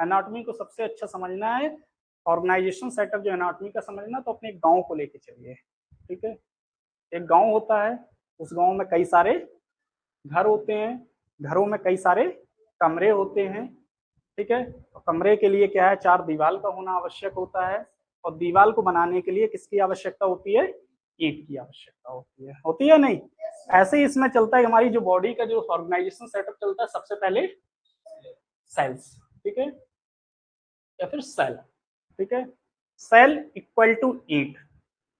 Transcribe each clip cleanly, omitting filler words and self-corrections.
Anatomy को सबसे अच्छा समझना है, ऑर्गेनाइजेशन सेटअप जो एनाटॉमी का समझना, तो अपने गांव को लेके चलिए। ठीक है, एक गांव होता है, उस गांव में कई सारे घर होते हैं, घरों में कई सारे कमरे होते हैं। ठीक है, तो कमरे के लिए क्या है, 4 दीवार का होना आवश्यक होता है, और दीवार को बनाने के लिए किसकी आवश्यकता होती है, ईंट की आवश्यकता होती है नहीं। ऐसे ही इसमें चलता है, हमारी जो बॉडी का जो ऑर्गेनाइजेशन सेटअप चलता है, सबसे पहले सेल्स, ठीक है, या फिर सेल। ठीक है, सेल इक्वल टू ईंट।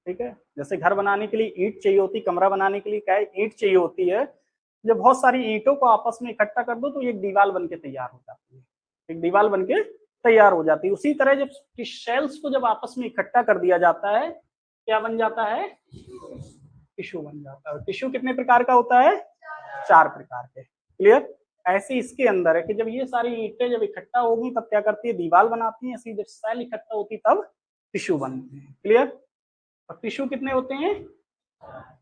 ठीक है, जैसे घर बनाने के लिए ईंट चाहिए होती, कमरा बनाने के लिए क्या है, ईंट चाहिए होती है। जब बहुत सारी ईंटों को आपस में इकट्ठा कर दो तो एक दीवार बन के तैयार हो जाती है, एक दीवार बन के तैयार हो जाती है। उसी तरह जब सेल्स को जब आपस में इकट्ठा कर दिया जाता है, क्या बन जाता है, टिश्यू बन जाता है। टिश्यू कितने प्रकार का होता है, 4 प्रकार के। क्लियर। ऐसे इसके अंदर है कि जब ये सारी ईंटें जब इकट्ठा होगी तब क्या करती है, दीवार बनाती है। ऐसी जब सेल इकट्ठा होती तब टिश्यू बनते हैं। क्लियर। और टिश्यू कितने होते हैं,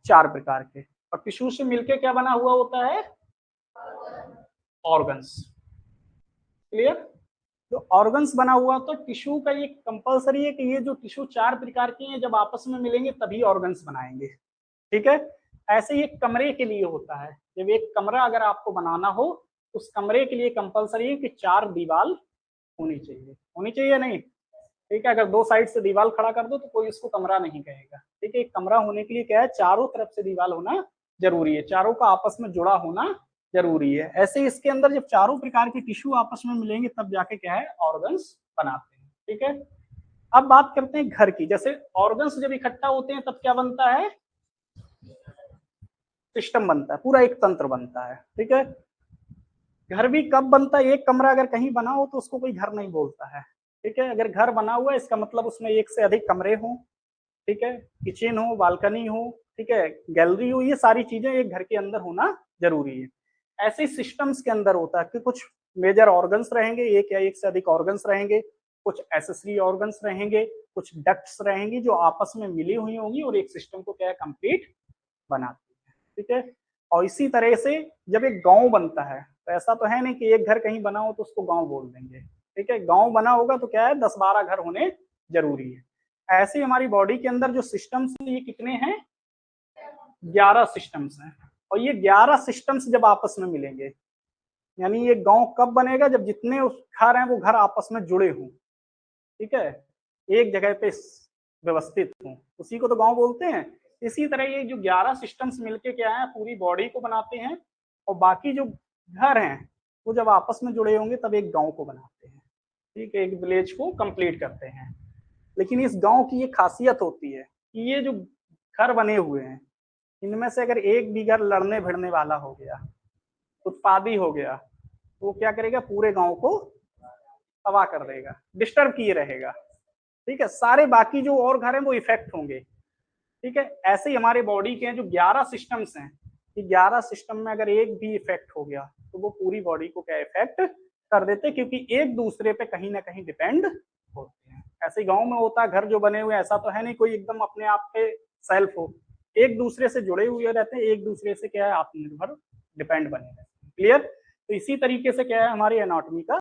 4 प्रकार के। और टिश्यू से मिलके क्या बना हुआ होता है, ऑर्गन्स। क्लियर। तो ऑर्गन्स बना हुआ, तो टिश्यू का ये कंपलसरी है कि ये जो टिश्यू 4 प्रकार के हैं, जब आपस में मिलेंगे तभी ऑर्गन्स बनाएंगे। ठीक है, ऐसे ही एक कमरे के लिए होता है, जब एक कमरा अगर आपको बनाना हो, उस कमरे के लिए कंपलसरी है कि 4 दीवार होनी चाहिए नहीं। ठीक है, अगर 2 साइड से दीवार खड़ा कर दो तो कोई इसको कमरा नहीं कहेगा। ठीक है, एक कमरा होने के लिए क्या है, चारों तरफ से दीवार होना जरूरी है, चारों का आपस में जुड़ा होना जरूरी है। ऐसे इसके अंदर जब चारों प्रकार के टिश्यू आपस में मिलेंगे तब जाके क्या है, ऑर्गन्स बनाते हैं। ठीक है, अब बात करते हैं घर की। जैसे ऑर्गन्स जब इकट्ठा होते हैं तब क्या बनता है, सिस्टम बनता है, पूरा एक तंत्र बनता है। ठीक है, घर भी कब बनता है, एक कमरा अगर कहीं बना हो तो उसको कोई घर नहीं बोलता है। ठीक है, अगर घर बना हुआ है इसका मतलब उसमें एक से अधिक कमरे हों। ठीक है, किचन हो, बालकनी हो, ठीक है, गैलरी हो, ये सारी चीजें एक घर के अंदर होना जरूरी है। ऐसे सिस्टम्स के अंदर होता है कि कुछ मेजर ऑर्गन्स रहेंगे, एक या एक से अधिक ऑर्गन्स रहेंगे, कुछ एसेसरी ऑर्गन्स रहेंगे, कुछ डक्ट्स रहेंगी जो आपस में मिली हुई होंगी और एक सिस्टम को क्या है, कंप्लीट बनाती है। ठीक है, और इसी तरह से जब एक गांव बनता है तो ऐसा तो है नहीं कि एक घर कहीं बना हो तो उसको गांव बोल देंगे। ठीक है, गांव बना होगा तो क्या है, 10-12 घर होने जरूरी है। ऐसे हमारी बॉडी के अंदर जो सिस्टम्स हैं ये कितने हैं, 11 सिस्टम्स हैं। और ये 11 सिस्टम्स जब आपस में मिलेंगे, यानी ये गांव कब बनेगा, जब जितने घर हैं वो घर आपस में जुड़े हों। ठीक है, एक जगह पे व्यवस्थित हों, उसी को तो गांव बोलते हैं। इसी तरह ये जो 11 सिस्टम्स मिलके क्या है, पूरी बॉडी को बनाते हैं। और बाकी जो घर हैं वो जब आपस में जुड़े होंगे तब एक गांव को बनाते हैं। ठीक है, एक विलेज को कंप्लीट करते हैं। लेकिन इस गांव की ये खासियत होती है कि ये जो घर बने हुए हैं, इनमें से अगर एक भी घर लड़ने भिड़ने वाला हो गया, उत्पादी हो गया, तो वो क्या करेगा, पूरे गांव को तबाह कर देगा, डिस्टर्ब किए रहेगा। ठीक है, सारे बाकी जो और घर हैं वो इफेक्ट होंगे। ठीक है, ऐसे ही हमारे बॉडी के जो 11 सिस्टम्स हैं, कि 11 सिस्टम में अगर एक भी इफेक्ट हो गया तो वो पूरी बॉडी को क्या इफेक्ट कर देते, क्योंकि एक दूसरे पे कहीं ना कहीं डिपेंड होते हैं। ऐसे गांव में होता है, घर जो बने हुए, ऐसा तो है नहीं कोई एकदम अपने आप पे सेल्फ हो, एक दूसरे से जुड़े हुए रहते हैं, एक दूसरे से क्या है, आत्मनिर्भर डिपेंड बने रहते हैं। क्लियर। तो इसी तरीके से क्या है, हमारी एनाटॉमी का